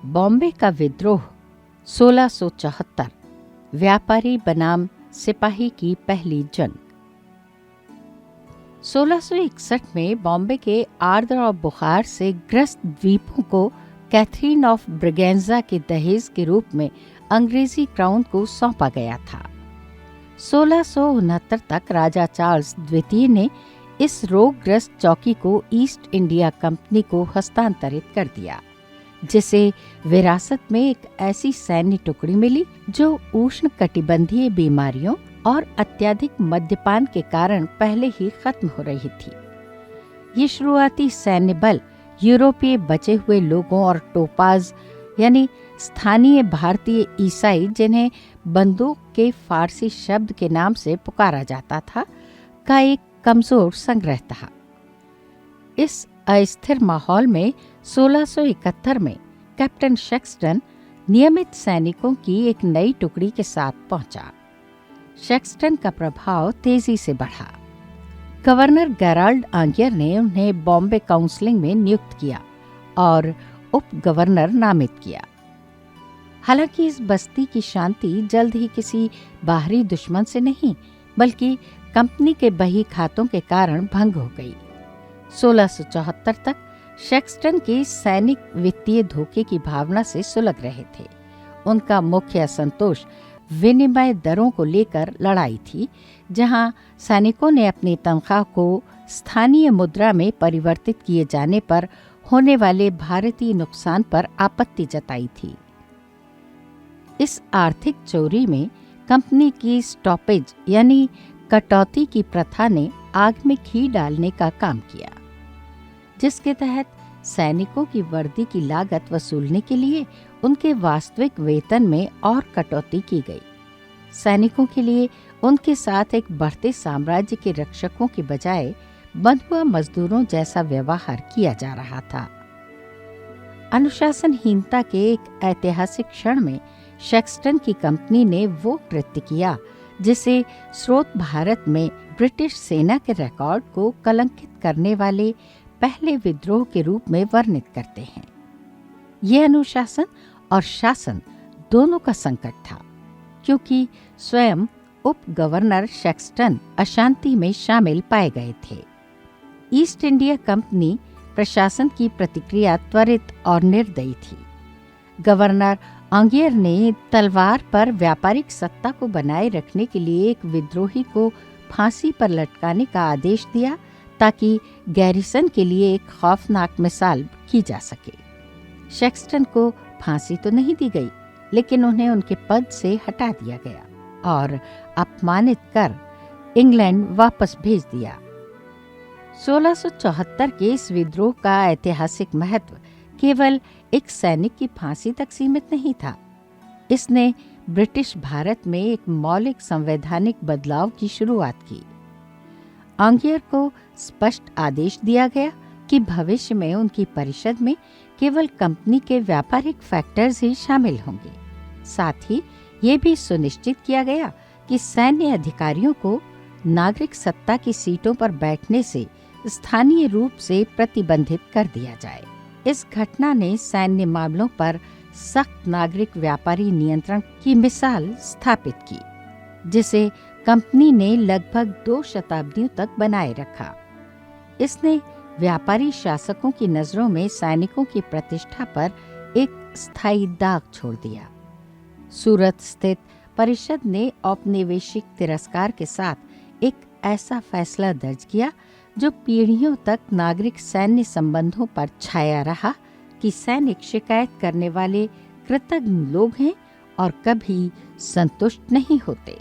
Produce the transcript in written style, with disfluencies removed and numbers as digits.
बॉम्बे का विद्रोह 1674, व्यापारी बनाम सिपाही की पहली जंग। 1661 में बॉम्बे के आर्द्र और बुखार से ग्रस्त द्वीपों को कैथरीन ऑफ ब्रिगेंजा के दहेज के रूप में अंग्रेजी क्राउन को सौंपा गया था। 1669 तक राजा चार्ल्स द्वितीय ने इस रोगग्रस्त चौकी को ईस्ट इंडिया कंपनी को हस्तांतरित कर दिया, जिसे विरासत में एक ऐसी सैन्य टुकड़ी मिली जो उष्ण कटिबंधीय बीमारियों और अत्यधिक मद्यपान के कारण पहले ही खत्म हो रही थी। ये शुरुआती सैन्य बल यूरोपीय बचे हुए लोगों और टोपाज यानी स्थानीय भारतीय ईसाई, जिन्हें बंदूक के फारसी शब्द के नाम से पुकारा जाता था, का एक कमजोर संग्रह था। इस अस्थिर माहौल में 1671 में कैप्टन शेक्सटन नियमित सैनिकों की एक नई टुकड़ी के साथ पहुंचा। शेक्सटन का प्रभाव तेजी से बढ़ा। गवर्नर गेराल्ड आंगियर ने उन्हें बॉम्बे काउंसिलिंग में नियुक्त किया और उप गवर्नर नामित किया। हालांकि इस बस्ती की शांति जल्द ही किसी बाहरी दुश्मन से नहीं, बल्कि कंपनी के बही खातों के कारण भंग हो गई। 1674 तक शेक्सटन के सैनिक वित्तीय धोखे की भावना से सुलग रहे थे। उनका मुख्य असंतोष विनिमय दरों को लेकर लड़ाई थी, जहां सैनिकों ने अपनी तनख्वाह को स्थानीय मुद्रा में परिवर्तित किए जाने पर होने वाले भारतीय नुकसान पर आपत्ति जताई थी। इस आर्थिक चोरी में कंपनी की स्टॉपेज यानी कटौती की प्रथा ने आग में घी डालने का काम किया, जिसके तहत सैनिकों की वर्दी की लागत वसूलने के लिए उनके वास्तविक वेतन में और कटौती की गई। सैनिकों के लिए उनके साथ एक बढ़ते साम्राज्य के रक्षकों की बजाय बंधुआ मजदूरों जैसा व्यवहार किया जा रहा था। अनुशासनहीनता के एक ऐतिहासिक क्षण में शेक्सटन की कंपनी ने वो कृत्य किया जिसे स्रोत भारत में ब्रिटिश सेना के रिकॉर्ड को कलंकित करने वाले पहले विद्रोह के रूप में वर्णित करते हैं। यह अनुशासन और शासन दोनों का संकट था, क्योंकि स्वयं उप गवर्नर शेक्सटन अशांति में शामिल पाए गए थे। ईस्ट इंडिया कंपनी प्रशासन की प्रतिक्रिया त्वरित और निर्दयी थी। गवर्नर आंगियर ने तलवार पर व्यापारिक सत्ता को बनाए रखने के लिए एक विद्रोही को फांसी पर लटकाने का आदेश दिया, ताकि गैरिसन के लिए एक खौफनाक मिसाल की जा सके। शेक्सटन को फांसी तो नहीं दी गई, लेकिन उन्हें उनके पद से हटा दिया गया और अपमानित कर इंग्लैंड वापस भेज दिया। 1674 के इस विद्रोह का ऐतिहासिक महत्व केवल एक सैनिक की फांसी तक सीमित नहीं था। इसने ब्रिटिश भारत में एक मौलिक संवैधानिक बदलाव की शुरुआत की। आंगियर को स्पष्ट आदेश दिया गया कि भविष्य में उनकी परिषद में केवल कंपनी के व्यापारिक फैक्टर्स ही शामिल होंगे। साथ ही ये भी सुनिश्चित किया गया कि सैन्य अधिकारियों को नागरिक सत्ता की सीटों पर बैठने से स्थानीय रूप से प्रतिबंधित कर दिया जाए। इस घटना ने सैन्य मामलों पर सख्त नागरिक व्यापारी नियंत्रण की मिसाल स्थापित की, जिसे कंपनी ने लगभग 2 शताब्दियों तक बनाए रखा। इसने व्यापारी शासकों की नजरों में सैनिकों की प्रतिष्ठा पर एक स्थायी दाग छोड़ दिया। सूरत स्थित परिषद ने औपनिवेशिक तिरस्कार के साथ एक ऐसा फैसला दर्ज किया जो पीढ़ियों तक नागरिक सैन्य संबंधों पर छाया रहा कि सैनिक शिकायत करने वाले कृतज्ञ लोग हैं और कभी संतुष्ट नहीं होते।